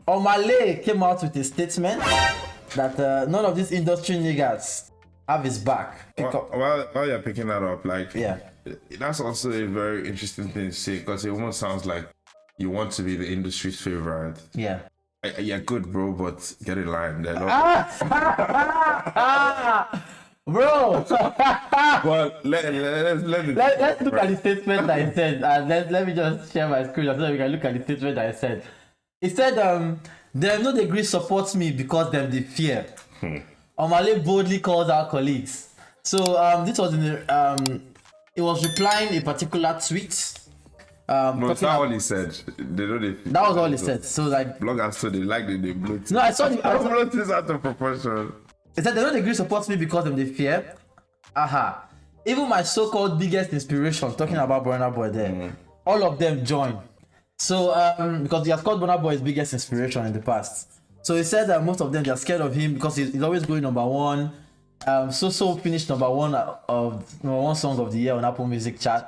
Omah came out with a statement that none of these industry niggas have his back. While you're picking that up, like, Yeah. that's also a very interesting thing to say because it almost sounds like you want to be the industry's favorite. Yeah. Yeah, good, bro, but get in line. Bro. Well, Let's look at the statement that he said, and let me just share my screen so that we can look at the statement that he said. He said, "Them no degree supports me because them they fear." Omah boldly calls out colleagues. So this was in it was replying a particular tweet. No, that's not all he said. That was all he said. So like bloggers, so they like the blow. No, I saw the blow this out of proportion. He said they don't agree supports me because of the fear. Aha. Even my so-called biggest inspiration, talking about Burna Boy there, all of them join. So because he has called Burna Boy his biggest inspiration in the past. So he said that most of them, they're scared of him because he's always going number one. So finished number one song of the year on Apple Music chart.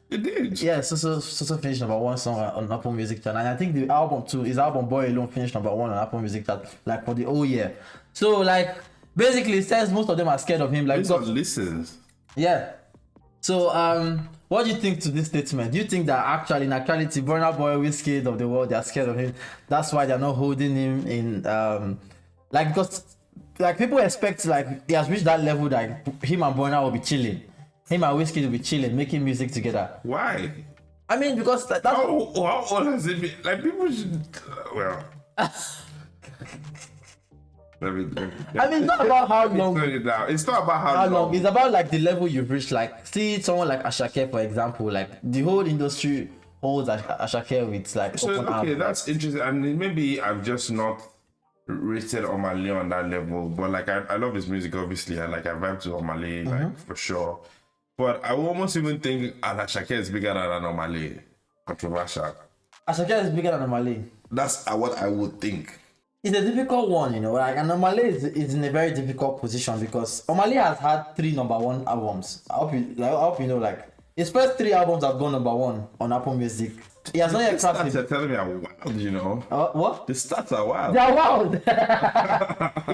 It did. Yeah, so finished number one song on Apple Music chart, and I think the album too, his album Boy Alone finished number one on Apple Music chart, like for the whole year. So like basically, it says most of them are scared of him. Like this one listens. Yeah. So what do you think to this statement? Do you think that actually in actuality, Burna Boy, Wizkid of the world, they are scared of him? That's why they're not holding him in like because like people expect like he has reached that level that him and Burna will be chilling. Him and Wizkid will be chilling, making music together. Why? I mean, because like, that's how old has it been? Like people should well. I mean, it's not about how long. It's not about how long. It's about like the level you've reached. Like, see someone like Ashake, for example. Like the whole industry holds Ashake with like. So okay, that's interesting. I mean, maybe I've just not rated Omah on that level. But like, I love his music, obviously, and like I vibe to Omah, like for sure. But I would almost even think Ashake is bigger than Omah. Controversial. Ashake is bigger than Omah. That's what I would think. It's a difficult one, you know. Like, and Omah is in a very difficult position because Omah has had 3 number one albums. I hope you know. Like, his first 3 albums have gone number one on Apple Music. He has not yet crossed. You're telling me are wild, you know. What? The stats are wild. They are wild.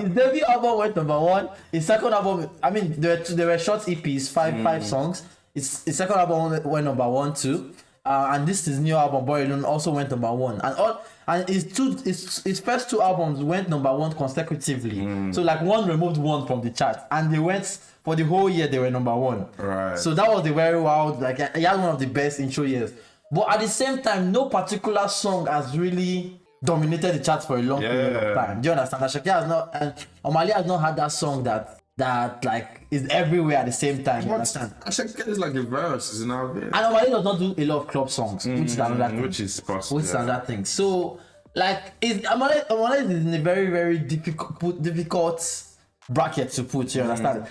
His debut album went number one. His second album, I mean, there were short EPs, five songs. His second album went number one too. And this is new album Boy Alone also went number one, and his first 2 albums went number one consecutively. So like one removed one from the chart, and they went for the whole year. They were number one. Right. So that was a very wild. Like he had one of the best intro years, but at the same time, no particular song has really dominated the charts for a long period of time. Do you understand? Ashake has not, and Omah has not had that song that like is everywhere at the same time. You understand? Ashake is like a virus, is now there. And Omah does not do a lot of club songs, which is another thing. Which is possible. Which is another thing. So like Omah is in a very, very difficult bracket to put, you understand?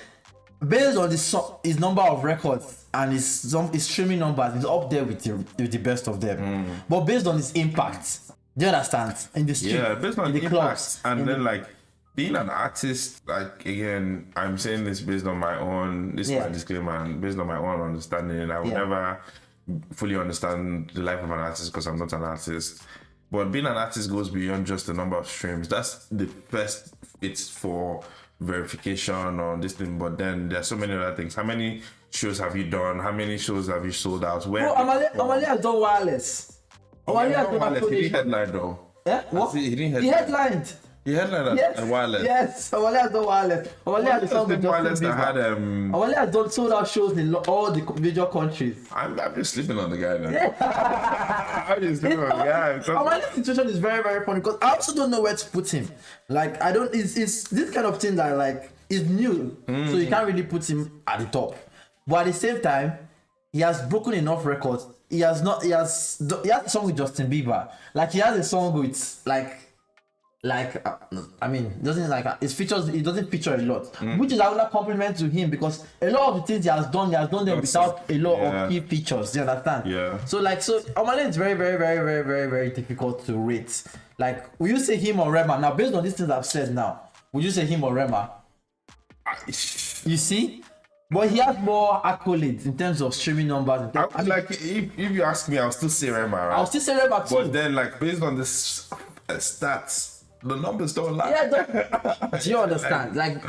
Based on his number of records and his streaming numbers, he's up there with the best of them. But based on his impact, do you understand? In the street, based on in the impact, clubs, and then like being an artist, like again, I'm saying this based on my own. This is my disclaimer, and based on my own understanding. I will never fully understand the life of an artist because I'm not an artist. But being an artist goes beyond just the number of streams. That's the first. It's for verification on this thing, but then there's so many other things. How many shows have you done? How many shows have you sold out? Where? Omah has done wireless. Omah has done wireless. He didn't headline though. Yeah, what? He didn't headline. He headlined. He headlined at wireless. Yes, Omah has done wireless. Omah has the song with wireless Justin that Bieber. had Omah has done sold out shows in all the major countries. I'm just sleeping on the guy now. I'm just sleeping on the guy. Omah's situation is very, very funny because I also don't know where to put him. Like I don't. It's this kind of thing that like is new, so you can't really put him at the top. But at the same time, he has broken enough records. He has a song with Justin Bieber. Like he has a song with I mean, doesn't like his features. It doesn't feature a lot, which is another compliment to him because a lot of the things he has done them without a lot of key features. Do you understand? Yeah. So Omah is very, very, very, very, very, very difficult to rate. Like, will you say him or Rema? Now, based on these things I've said now, would you say him or Rema? You see? But he has more accolades in terms of streaming numbers. Like, if you ask me, I'll still say Rema, right? I'll still say Rema too. But then, like, based on this stats, the numbers don't lie. Yeah, do you understand? Like,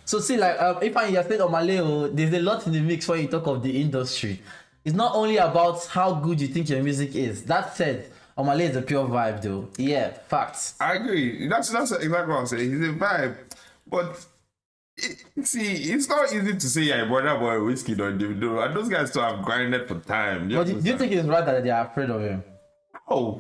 so see, like, if I said Omaleo, there's a lot in the mix when you talk of the industry. It's not only about how good you think your music is. That said, Omaleo is a pure vibe, though. Yeah, facts. I agree. That's exactly what I'm saying. He's a vibe, but it's not easy to say yeah, brother boy, whiskey don't do. And those guys still have grinded for time. But do you think it's right that they are afraid of him? Oh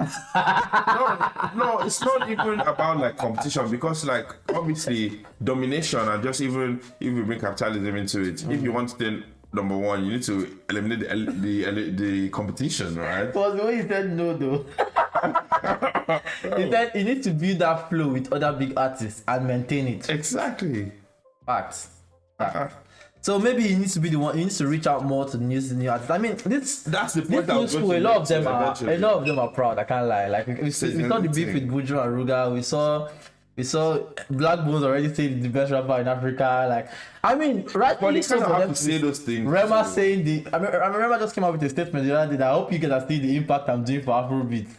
no, it's not even about like competition because like obviously domination and just even if you bring capitalism into it, if you want to stay number one, you need to eliminate the competition, right? But the way he said no though. He said you need to build that flow with other big artists and maintain it. Exactly. Facts. So maybe he needs to be the one. He needs to reach out more to the new artists. I mean, that's the point. New school, a lot of them are proud. I can't lie. Like we saw the beef with Buju and Ruga. We saw Black Bones already saying the best rapper in Africa. Like, I mean, right? But they kind of have to say those things. Rema saying Rema just came out with a statement the other day that I hope you guys are seeing the impact I'm doing for Afrobeat.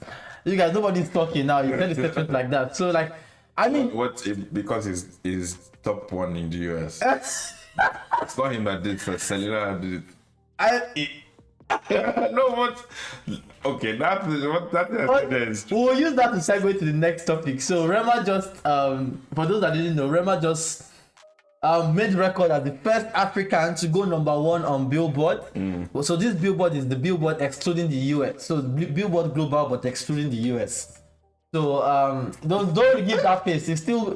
You guys, nobody's talking now. You said a statement like that. So like, I mean, because he's top one in the US. It's not him that did it, Selena did it. No, what? Okay, that is. We'll use that to segue to the next topic. So Rema just, for those that didn't know, Rema just made record as the first African to go number one on Billboard. So this Billboard is the Billboard excluding the US. So Billboard global but excluding the US. So don't give that face. It's still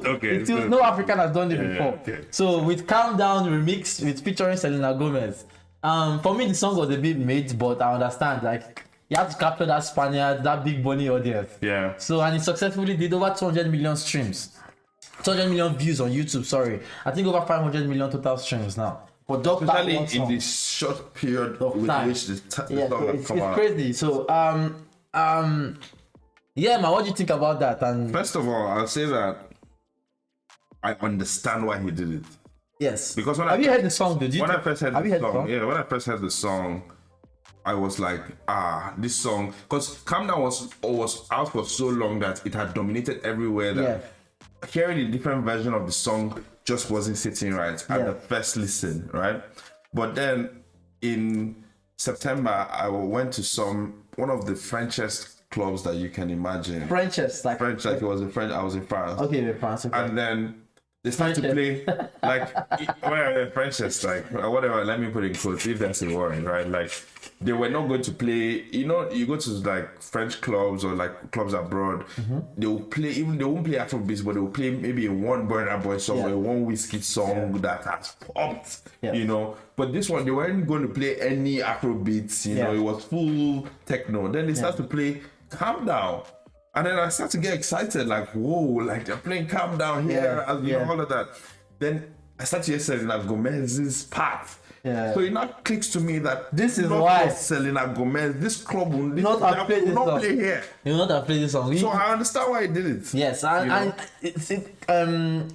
no African has done it before. Okay. So with Calm Down remix with featuring Selena Gomez. For me the song was a bit made, but I understand like you have to capture that Spaniard, that big bunny audience. Yeah. So and it successfully did over 200 million streams. 200 million views on YouTube, sorry. I think over 500 million total streams now. But especially in this short period with time. which the song has come out. It's crazy. So yeah, man, what do you think about that? And first of all, I'll say that I understand why he did it. Yes. Because have you heard the song, dude? When I first heard when I first heard the song, I was like, this song, because Calm Down was out for so long that it had dominated everywhere that hearing a different version of the song just wasn't sitting right at the first listen, right? But then in September, I went to one of the Frenchest clubs that you can imagine. French, like it was in French. I was in France. Okay, in France. Okay. And then they started to play like Frenchest, like whatever. Let me put it in quotes if that's a word, right? Like they were not going to play. You know, you go to like French clubs or like clubs abroad. They will play. Even they won't play Afrobeats, but they will play maybe a one Burna Boy song or a one Whiskey song that has popped. You know. But this one, they weren't going to play any Afrobeats. You know, it was full techno. Then they start to play Calm Down. And then I start to get excited, like, whoa, like they're playing Calm Down here, you know, all of that. Then I start to hear Selena Gomez's part. Yeah. So it now clicks to me that this is why Selena Gomez, this club will not play here. You will not have played this song. So I understand why he did it. Yes, and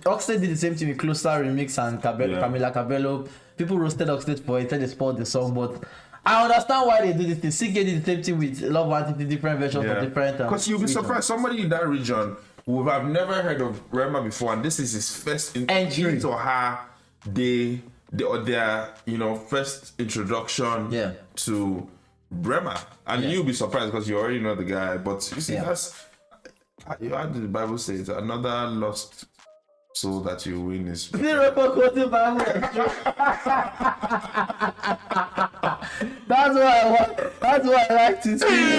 Oxlade did the same thing with Closer Remix and Camila Cabello. People roasted Oxlade for it, they spoiled the song, but I understand why they did this. CK did the same thing with Love Quantity, different versions of different. Because you'll be surprised, somebody in that region who have never heard of Rema before, and this is his first entry to her their first introduction to Rema, and you'll be surprised because you already know the guy. But you see, that's how did the Bible say it? Another lost soul that you win is. That's what I like to see.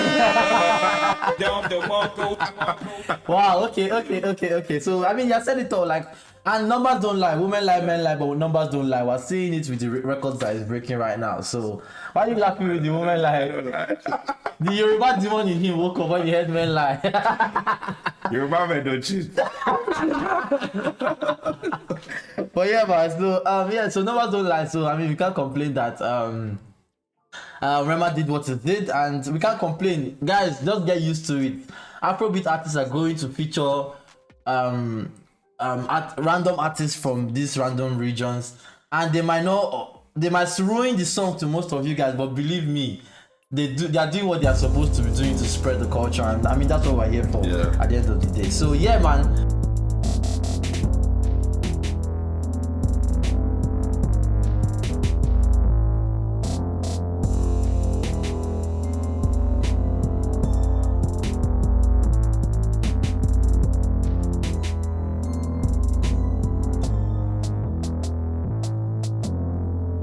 Wow. Okay. So I mean, you said it all. Like, and numbers don't lie. Women lie, men lie, but numbers don't lie. We're seeing it with the records that is breaking right now. So why are you laughing with the women lie? The Yoruba demon in him woke up when he heard men lie. Yoruba men don't cheat. But yeah, man. So so numbers don't lie. So I mean, we can't complain that Rema did what it did, and we can't complain. Guys, just get used to it. Afrobeat artists are going to feature random artists from these random regions, and they might ruin the song to most of you guys, but believe me, they are doing what they are supposed to be doing to spread the culture, and I mean that's what we're here for Yeah. at the end of the day. So yeah, man.